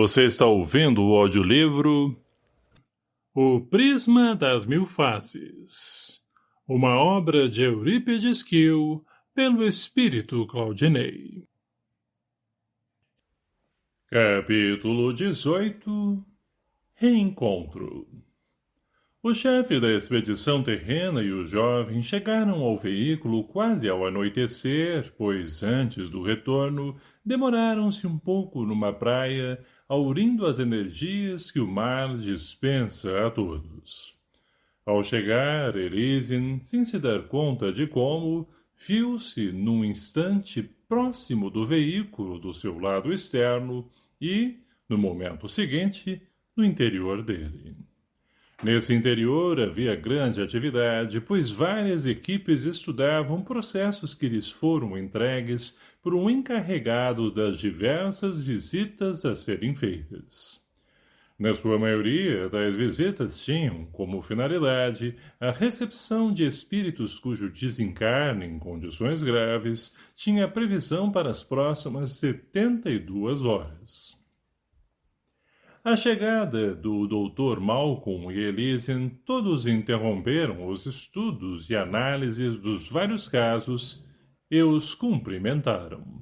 Você está ouvindo o audiolivro O Prisma das Mil Faces, uma obra de Eurípides Kiel, pelo Espírito Claudinei. Capítulo 18 Reencontro. O chefe da expedição terrena e o jovem chegaram ao veículo quase ao anoitecer, pois, antes do retorno, demoraram-se um pouco numa praia, aurindo as energias que o mar dispensa a todos. Ao chegar, Elysian, sem se dar conta de como, viu-se, num instante, próximo do veículo do seu lado externo e, no momento seguinte, no interior dele. Nesse interior havia grande atividade, pois várias equipes estudavam processos que lhes foram entregues por um encarregado das diversas visitas a serem feitas. Na sua maioria, tais visitas tinham, como finalidade, a recepção de espíritos cujo desencarne em condições graves tinha previsão para as próximas 72 horas. A chegada do Dr. Malcolm e Elysian todos interromperam os estudos e análises dos vários casos e os cumprimentaram.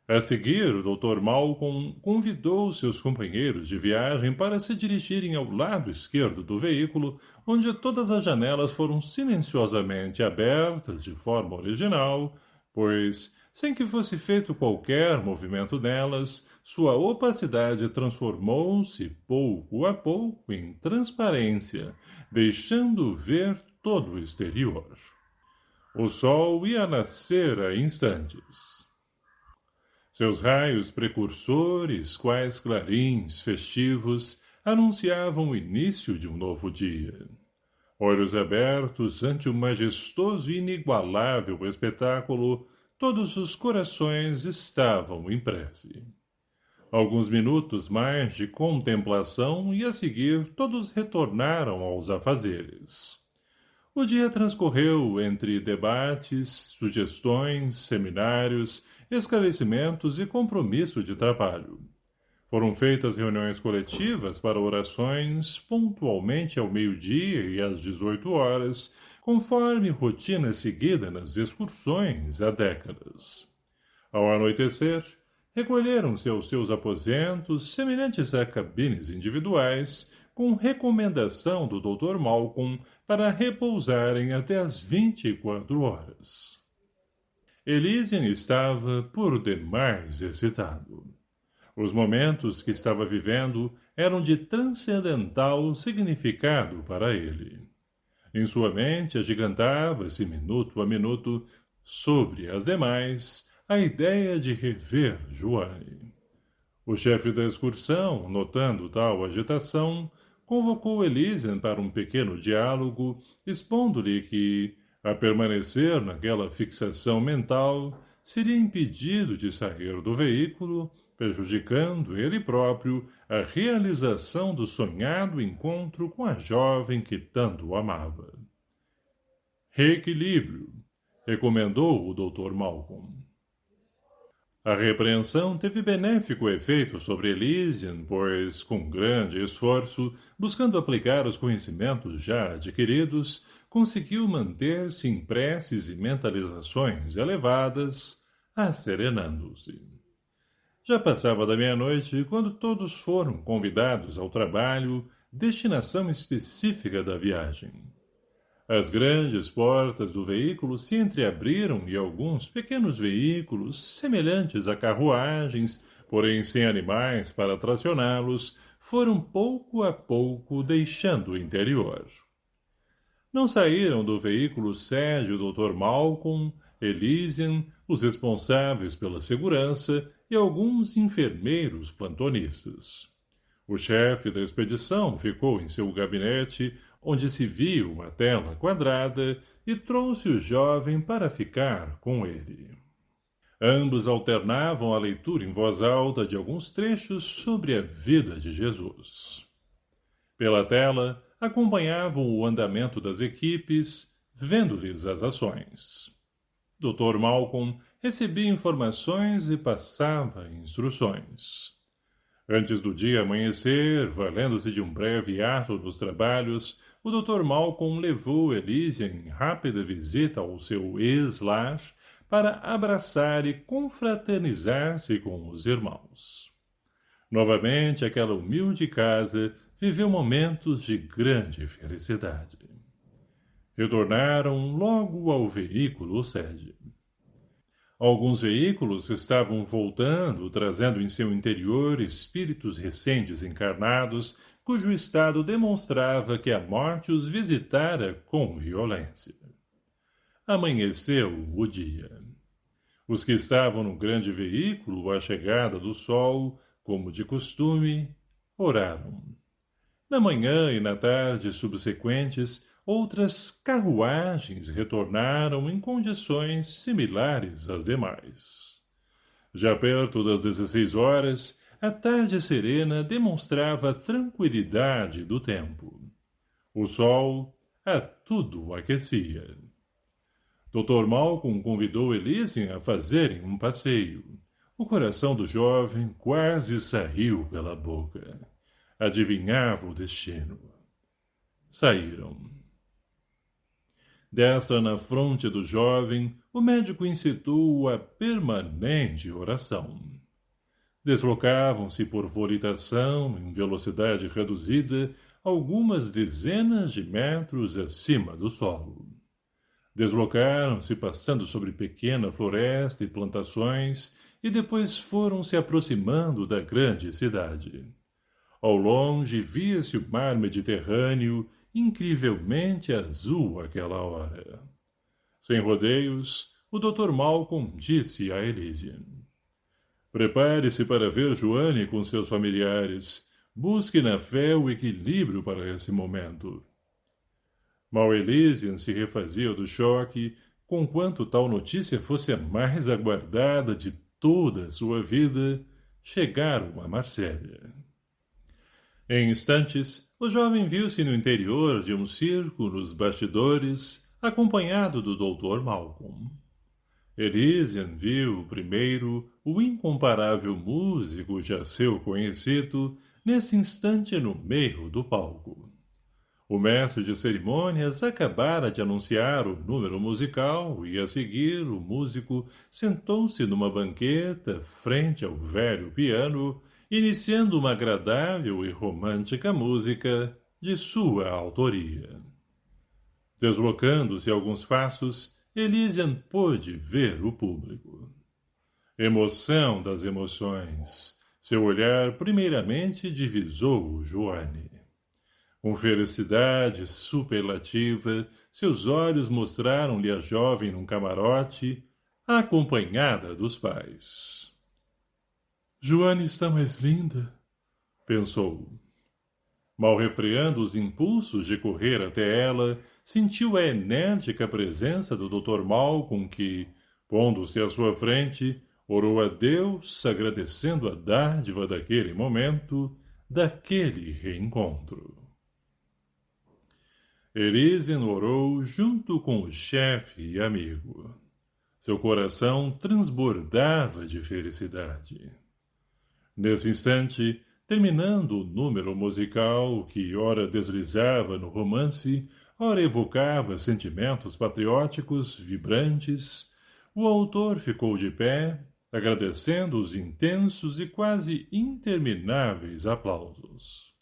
A seguir, o Dr. Malcolm convidou seus companheiros de viagem para se dirigirem ao lado esquerdo do veículo, onde todas as janelas foram silenciosamente abertas de forma original, pois, sem que fosse feito qualquer movimento nelas, sua opacidade transformou-se, pouco a pouco, em transparência, deixando ver todo o exterior. O sol ia nascer a instantes. Seus raios precursores, quais clarins festivos, anunciavam o início de um novo dia. Olhos abertos ante o majestoso e inigualável espetáculo, todos os corações estavam em prece. Alguns minutos mais de contemplação e, a seguir, todos retornaram aos afazeres. O dia transcorreu entre debates, sugestões, seminários, esclarecimentos e compromisso de trabalho. Foram feitas reuniões coletivas para orações, pontualmente ao meio-dia e às 18 horas, conforme rotina seguida nas excursões há décadas. Ao anoitecer, recolheram-se aos seus aposentos, semelhantes a cabines individuais, com recomendação do Dr. Malcolm para repousarem até às 24 horas. Elysian estava, por demais, excitado. Os momentos que estava vivendo eram de transcendental significado para ele. Em sua mente agigantava-se, minuto a minuto, sobre as demais, a ideia de rever Joane. O chefe da excursão, notando tal agitação, convocou Elysian para um pequeno diálogo, expondo-lhe que, a permanecer naquela fixação mental, seria impedido de sair do veículo, prejudicando ele próprio a realização do sonhado encontro com a jovem que tanto amava. Reequilíbrio, recomendou o Dr. Malcolm. A repreensão teve benéfico efeito sobre Elysian, pois, com grande esforço, buscando aplicar os conhecimentos já adquiridos, conseguiu manter-se em preces e mentalizações elevadas, asserenando-se. Já passava da meia-noite quando todos foram convidados ao trabalho, destinação específica da viagem. As grandes portas do veículo se entreabriram e alguns pequenos veículos, semelhantes a carruagens, porém sem animais para tracioná-los, foram pouco a pouco deixando o interior. Não saíram do veículo sede o Dr. Malcolm, Elysian, os responsáveis pela segurança e alguns enfermeiros plantonistas. O chefe da expedição ficou em seu gabinete, onde se viu uma tela quadrada, e trouxe o jovem para ficar com ele. Ambos alternavam a leitura em voz alta de alguns trechos sobre a vida de Jesus. Pela tela, acompanhavam o andamento das equipes, vendo-lhes as ações. Dr. Malcolm recebia informações e passava instruções. Antes do dia amanhecer, valendo-se de um breve ato nos trabalhos, o Dr. Malcolm levou Elísia em rápida visita ao seu ex-lar para abraçar e confraternizar-se com os irmãos. Novamente, aquela humilde casa viveu momentos de grande felicidade. Retornaram logo ao veículo sede. Alguns veículos estavam voltando, trazendo em seu interior espíritos recém-desencarnados, cujo estado demonstrava que a morte os visitara com violência. Amanheceu o dia. Os que estavam no grande veículo, à chegada do sol, como de costume, oraram. Na manhã e na tarde subsequentes, outras carruagens retornaram em condições similares às demais. Já perto das 16 horas, a tarde serena demonstrava a tranquilidade do tempo. O sol a tudo aquecia. Dr. Malcolm convidou Elysium a fazerem um passeio. O coração do jovem quase saiu pela boca. Adivinhava o destino. Saíram. Destra na fronte do jovem, o médico incitou a permanente oração. Deslocavam-se por volitação, em velocidade reduzida, algumas dezenas de metros acima do solo. Deslocaram-se passando sobre pequena floresta e plantações e depois foram se aproximando da grande cidade. Ao longe via-se o mar Mediterrâneo, incrivelmente azul àquela hora. Sem rodeios, o Dr. Malcolm disse a Elysium: prepare-se para ver Joanne com seus familiares. Busque na fé o equilíbrio para esse momento. Mal Elysium se refazia do choque, conquanto tal notícia fosse a mais aguardada de toda a sua vida, chegaram a Marsella. Em instantes, o jovem viu-se no interior de um circo nos bastidores, acompanhado do Dr. Malcolm. Elysium viu, primeiro, o incomparável músico já seu conhecido, nesse instante no meio do palco. O mestre de cerimônias acabara de anunciar o número musical e, a seguir, o músico sentou-se numa banqueta frente ao velho piano, iniciando uma agradável e romântica música de sua autoria. Deslocando-se alguns passos, Elysium pôde ver o público. Emoção das emoções. Seu olhar primeiramente divisou Joanne. Com felicidade superlativa, seus olhos mostraram-lhe a jovem num camarote, acompanhada dos pais. Joanne está mais linda, pensou. Mal refreando os impulsos de correr até ela, sentiu a enérgica presença do Dr. Malcolm que, pondo-se à sua frente, orou a Deus, agradecendo a dádiva daquele momento, daquele reencontro. Elysium orou junto com o chefe e amigo. Seu coração transbordava de felicidade. Nesse instante, terminando o número musical que ora deslizava no romance, ora evocava sentimentos patrióticos vibrantes, o autor ficou de pé, agradecendo os intensos e quase intermináveis aplausos.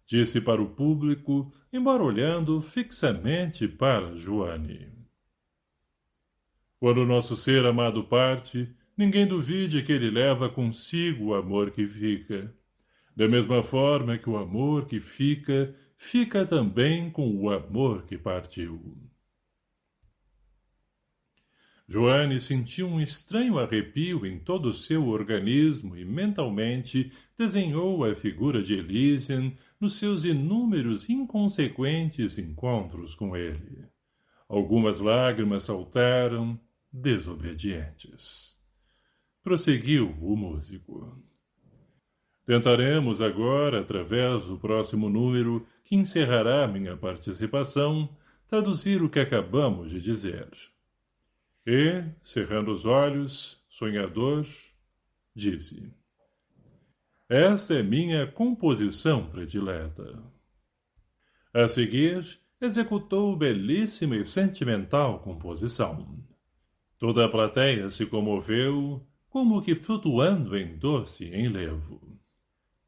Disse para o público, embora olhando fixamente para Joanne: quando nosso ser amado parte, ninguém duvide que ele leva consigo o amor que fica. Da mesma forma que o amor que fica, fica também com o amor que partiu. Joanne sentiu um estranho arrepio em todo o seu organismo e mentalmente desenhou a figura de Elysium nos seus inúmeros inconsequentes encontros com ele. Algumas lágrimas saltaram, desobedientes. Prosseguiu o músico. Tentaremos agora, através do próximo número, que encerrará minha participação, traduzir o que acabamos de dizer. E, cerrando os olhos, sonhador, disse: Esta é minha composição predileta. A seguir, executou belíssima e sentimental composição. Toda a plateia se comoveu, como que flutuando em doce enlevo.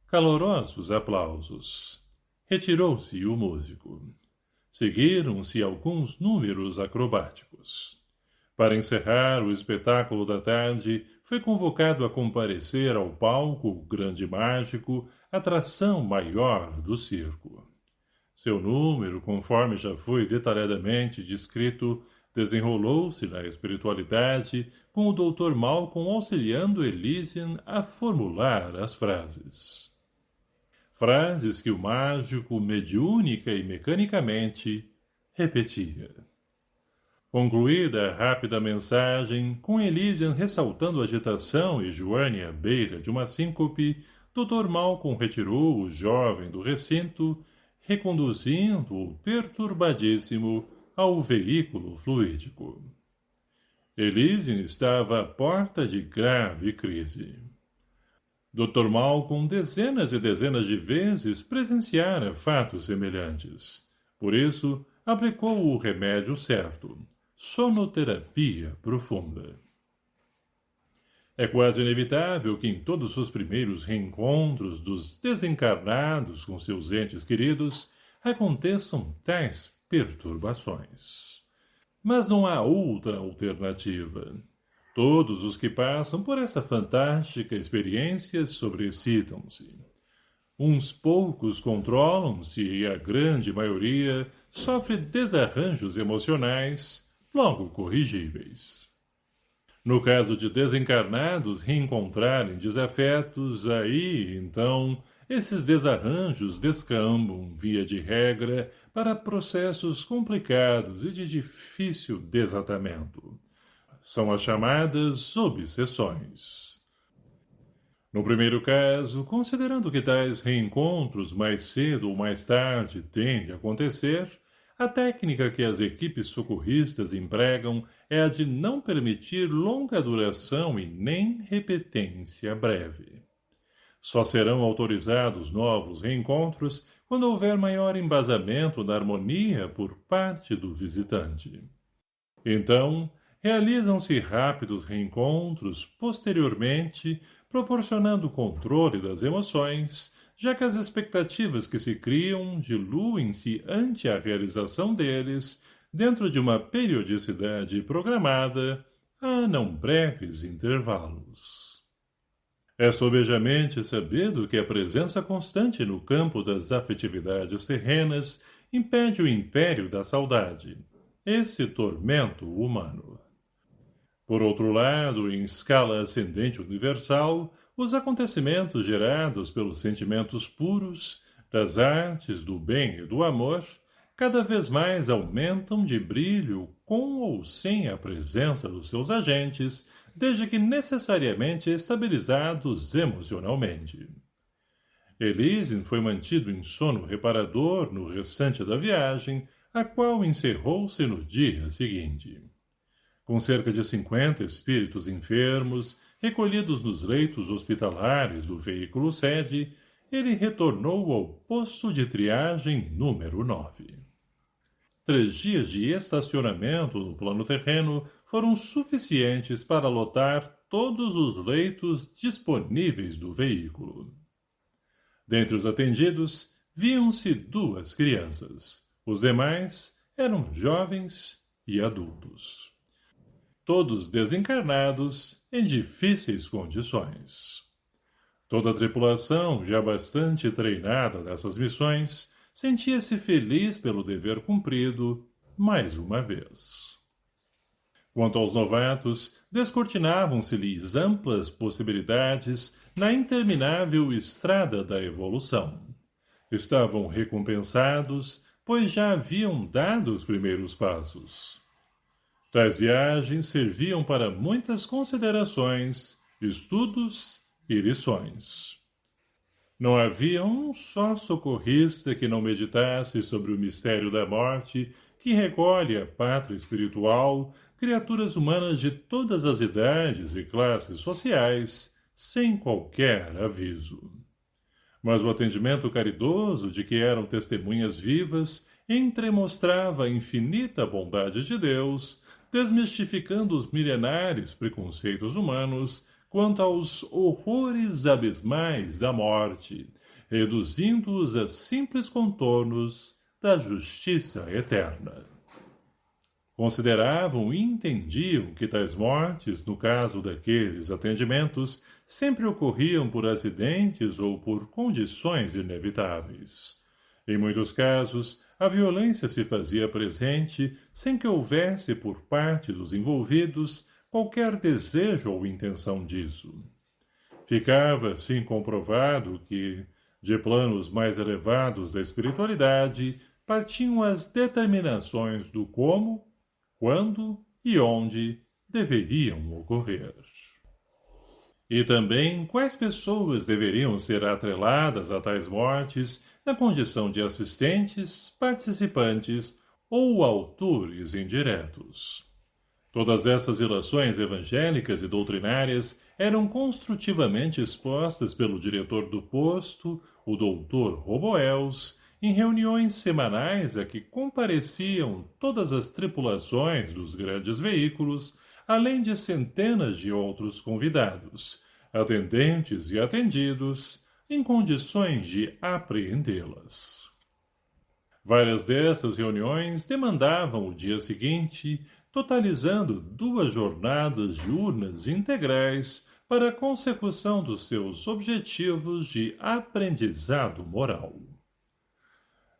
Calorosos aplausos. Retirou-se o músico. Seguiram-se alguns números acrobáticos. Para encerrar o espetáculo da tarde, foi convocado a comparecer ao palco o grande mágico, atração maior do circo. Seu número, conforme já foi detalhadamente descrito, desenrolou-se na espiritualidade, com o Dr. Malcolm auxiliando Elysian a formular as frases. Frases que o mágico, mediúnica e mecanicamente, repetia. Concluída a rápida mensagem, com Elysian ressaltando agitação e Joane à beira de uma síncope, Dr. Malcolm retirou o jovem do recinto, reconduzindo-o perturbadíssimo ao veículo fluídico. Elysian estava à porta de grave crise. Dr. Malcolm dezenas e dezenas de vezes presenciara fatos semelhantes. Por isso, aplicou o remédio certo, sonoterapia profunda. É quase inevitável que em todos os primeiros reencontros dos desencarnados com seus entes queridos aconteçam tais perturbações. Mas não há outra alternativa. Todos os que passam por essa fantástica experiência sobrexcitam-se. Uns poucos controlam-se e a grande maioria sofre desarranjos emocionais, logo corrigíveis. No caso de desencarnados reencontrarem desafetos, aí, então, esses desarranjos descambam, via de regra, para processos complicados e de difícil desatamento. São as chamadas obsessões. No primeiro caso, considerando que tais reencontros mais cedo ou mais tarde tendem a acontecer, a técnica que as equipes socorristas empregam é a de não permitir longa duração e nem repetência breve. Só serão autorizados novos reencontros quando houver maior embasamento da harmonia por parte do visitante. Então, realizam-se rápidos reencontros posteriormente, proporcionando controle das emoções, já que as expectativas que se criam diluem-se ante a realização deles dentro de uma periodicidade programada a não breves intervalos. É sobejamente sabido que a presença constante no campo das afetividades terrenas impede o império da saudade, esse tormento humano. Por outro lado, em escala ascendente universal, os acontecimentos gerados pelos sentimentos puros, das artes, do bem e do amor, cada vez mais aumentam de brilho com ou sem a presença dos seus agentes, desde que necessariamente estabilizados emocionalmente. Elysian foi mantido em sono reparador no restante da viagem, a qual encerrou-se no dia seguinte. Com cerca de 50 espíritos enfermos, recolhidos nos leitos hospitalares do veículo sede, ele retornou ao posto de triagem número 9. 3 dias de estacionamento no plano terreno foram suficientes para lotar todos os leitos disponíveis do veículo. Dentre os atendidos, viam-se 2 crianças. Os demais eram jovens e adultos. Todos desencarnados em difíceis condições. Toda a tripulação, já bastante treinada nessas missões, sentia-se feliz pelo dever cumprido, mais uma vez. Quanto aos novatos, descortinavam-se-lhes amplas possibilidades na interminável estrada da evolução. Estavam recompensados, pois já haviam dado os primeiros passos. Tais viagens serviam para muitas considerações, estudos e lições. Não havia um só socorrista que não meditasse sobre o mistério da morte que recolhe à pátria espiritual criaturas humanas de todas as idades e classes sociais, sem qualquer aviso. Mas o atendimento caridoso de que eram testemunhas vivas entremostrava a infinita bondade de Deus, desmistificando os milenares preconceitos humanos quanto aos horrores abismais da morte, reduzindo-os a simples contornos da justiça eterna. Consideravam e entendiam que tais mortes, no caso daqueles atendimentos, sempre ocorriam por acidentes ou por condições inevitáveis. Em muitos casos, a violência se fazia presente sem que houvesse por parte dos envolvidos qualquer desejo ou intenção disso. Ficava, assim, comprovado que, de planos mais elevados da espiritualidade, partiam as determinações do como, quando e onde deveriam ocorrer. E também quais pessoas deveriam ser atreladas a tais mortes na condição de assistentes, participantes ou autores indiretos. Todas essas ilações evangélicas e doutrinárias eram construtivamente expostas pelo diretor do posto, o doutor Roboels, em reuniões semanais a que compareciam todas as tripulações dos grandes veículos, além de centenas de outros convidados, atendentes e atendidos, em condições de apreendê-las. Várias dessas reuniões demandavam o dia seguinte, totalizando 2 jornadas diurnas integrais para a consecução dos seus objetivos de aprendizado moral.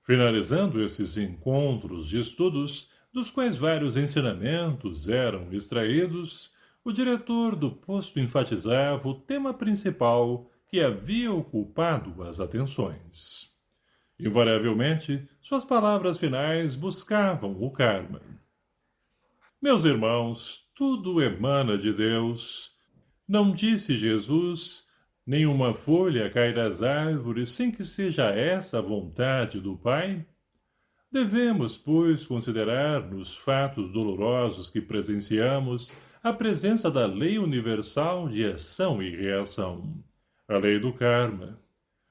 Finalizando esses encontros de estudos, dos quais vários ensinamentos eram extraídos, o diretor do posto enfatizava o tema principal que havia ocupado as atenções. Invariavelmente, suas palavras finais buscavam o karma. Meus irmãos, tudo emana de Deus. Não disse Jesus, nenhuma folha cai das árvores sem que seja essa a vontade do Pai? Devemos, pois, considerar nos fatos dolorosos que presenciamos a presença da lei universal de ação e reação, a lei do karma.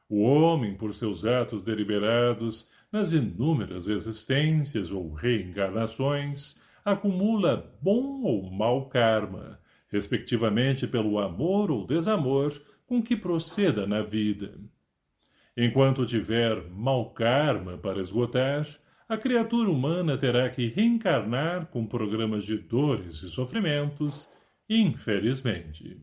O homem, por seus atos deliberados, nas inúmeras existências ou reencarnações, acumula bom ou mau karma, respectivamente pelo amor ou desamor com que proceda na vida. Enquanto tiver mau karma para esgotar, a criatura humana terá que reencarnar com programas de dores e sofrimentos, infelizmente.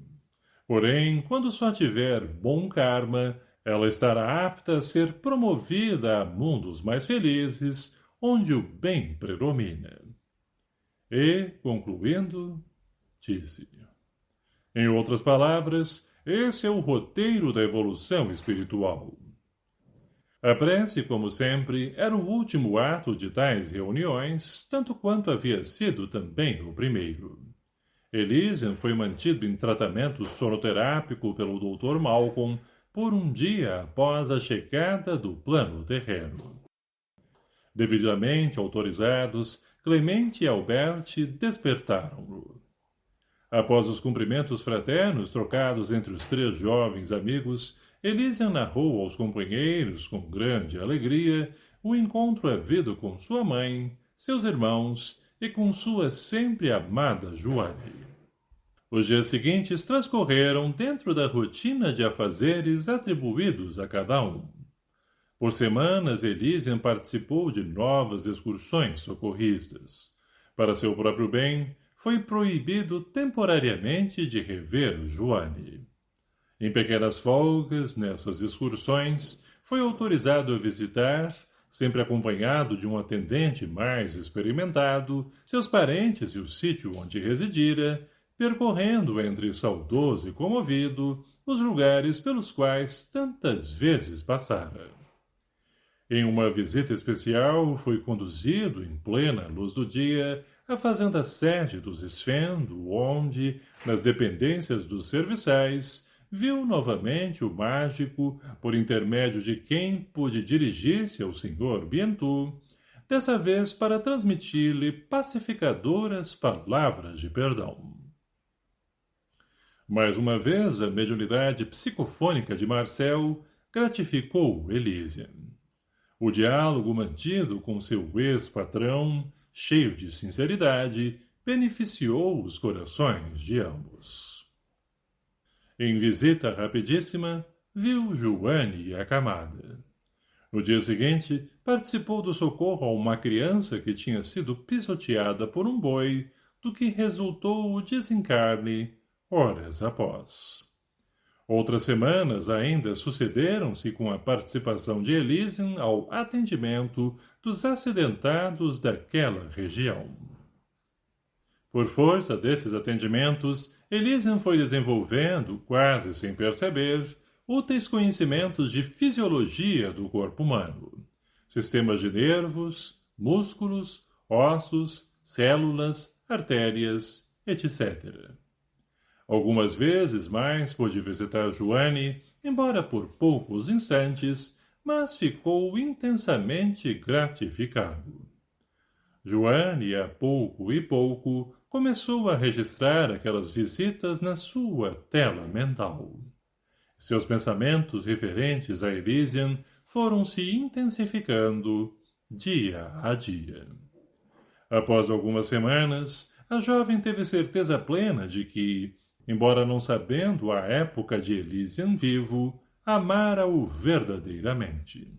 Porém, quando só tiver bom karma, ela estará apta a ser promovida a mundos mais felizes, onde o bem predomina. E, concluindo, disse: em outras palavras, esse é o roteiro da evolução espiritual. A prece, como sempre, era o último ato de tais reuniões, tanto quanto havia sido também o primeiro. Elysian foi mantido em tratamento sonoterápico pelo Dr. Malcolm por um dia após a chegada do plano terreno. Devidamente autorizados, Clemente e Albert despertaram-no. Após os cumprimentos fraternos trocados entre os 3 jovens amigos, Elysian narrou aos companheiros, com grande alegria, o encontro havido com sua mãe, seus irmãos e com sua sempre amada Joane. Os dias seguintes transcorreram dentro da rotina de afazeres atribuídos a cada um. Por semanas, Elysian participou de novas excursões socorristas. Para seu próprio bem, foi proibido temporariamente de rever Joane. Em pequenas folgas, nessas excursões, foi autorizado a visitar, sempre acompanhado de um atendente mais experimentado, seus parentes e o sítio onde residira, percorrendo entre saudoso e comovido os lugares pelos quais tantas vezes passara. Em uma visita especial, foi conduzido, em plena luz do dia, à fazenda sede dos Esfendo, onde, nas dependências dos serviçais, viu novamente o mágico, por intermédio de quem pôde dirigir-se ao Sr. Bientôt, dessa vez para transmitir-lhe pacificadoras palavras de perdão. Mais uma vez, a mediunidade psicofônica de Marcel gratificou Elysian. O diálogo mantido com seu ex-patrão, cheio de sinceridade, beneficiou os corações de ambos. Em visita rapidíssima, viu Joane acamada. No dia seguinte, participou do socorro a uma criança que tinha sido pisoteada por um boi, do que resultou o desencarne horas após. Outras semanas ainda sucederam-se com a participação de Elysian ao atendimento dos acidentados daquela região. Por força desses atendimentos, Elysian foi desenvolvendo, quase sem perceber, úteis conhecimentos de fisiologia do corpo humano, sistemas de nervos, músculos, ossos, células, artérias, etc. Algumas vezes mais pôde visitar Joane, embora por poucos instantes, mas ficou intensamente gratificado. Joane, a pouco e pouco, começou a registrar aquelas visitas na sua tela mental. Seus pensamentos referentes a Elysian foram se intensificando dia a dia. Após algumas semanas, a jovem teve certeza plena de que, embora não sabendo a época de Elysian vivo, amara-o verdadeiramente.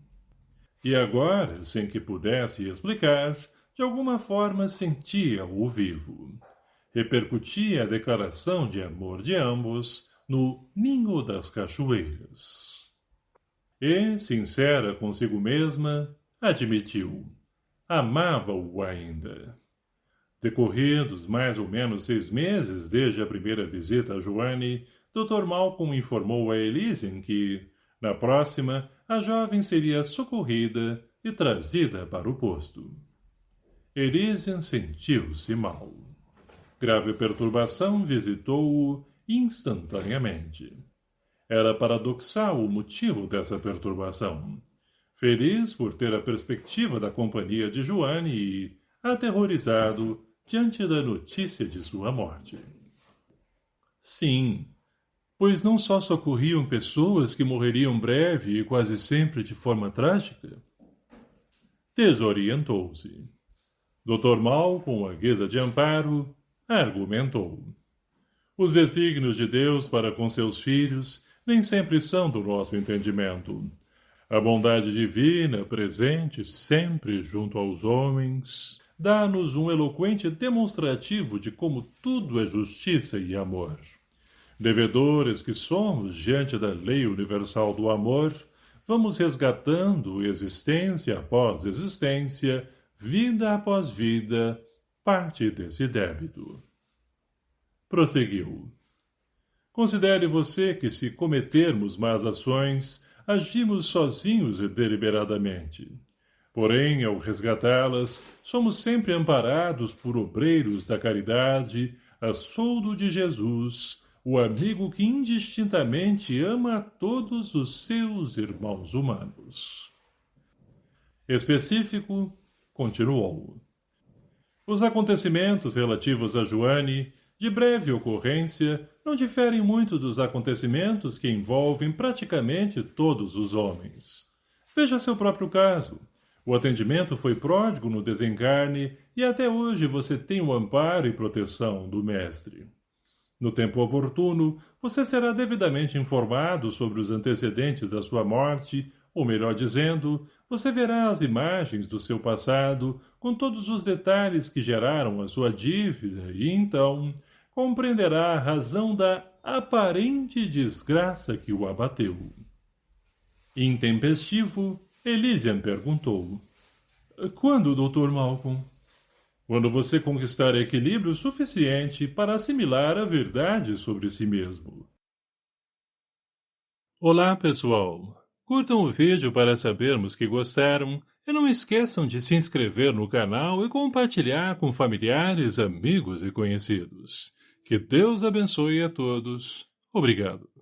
E agora, sem que pudesse explicar, de alguma forma sentia-o vivo. Repercutia a declaração de amor de ambos no ninho das cachoeiras. E, sincera consigo mesma, admitiu. Amava-o ainda. Decorridos mais ou menos 6 meses desde a primeira visita a Joane, Dr. Malcolm informou a Elysian que, na próxima, a jovem seria socorrida e trazida para o posto. Elysian sentiu-se mal. Grave perturbação visitou-o instantaneamente. Era paradoxal o motivo dessa perturbação. Feliz por ter a perspectiva da companhia de Joane e, aterrorizado, diante da notícia de sua morte. Sim, pois não só socorriam pessoas que morreriam breve e quase sempre de forma trágica? Desorientou-se. Dr. Malcolm, à guisa de amparo, argumentou. Os desígnios de Deus para com seus filhos nem sempre são do nosso entendimento. A bondade divina, presente sempre junto aos homens, dá-nos um eloquente demonstrativo de como tudo é justiça e amor. Devedores que somos diante da lei universal do amor, vamos resgatando existência após existência, vida após vida, parte desse débito. Prosseguiu. Considere você que se cometermos más ações, agimos sozinhos e deliberadamente. Porém, ao resgatá-las, somos sempre amparados por obreiros da caridade, a soldo de Jesus, o amigo que indistintamente ama a todos os seus irmãos humanos. Específico, continuou. Os acontecimentos relativos a Joane, de breve ocorrência, não diferem muito dos acontecimentos que envolvem praticamente todos os homens. Veja seu próprio caso. O atendimento foi pródigo no desencarne e até hoje você tem o amparo e proteção do Mestre. No tempo oportuno, você será devidamente informado sobre os antecedentes da sua morte, ou melhor dizendo, você verá as imagens do seu passado com todos os detalhes que geraram a sua dívida e, então, compreenderá a razão da aparente desgraça que o abateu. Intempestivo, Elysian perguntou. Quando, Dr. Malcolm? Quando você conquistar equilíbrio suficiente para assimilar a verdade sobre si mesmo. Olá, pessoal! Curtam o vídeo para sabermos que gostaram e não esqueçam de se inscrever no canal e compartilhar com familiares, amigos e conhecidos. Que Deus abençoe a todos. Obrigado.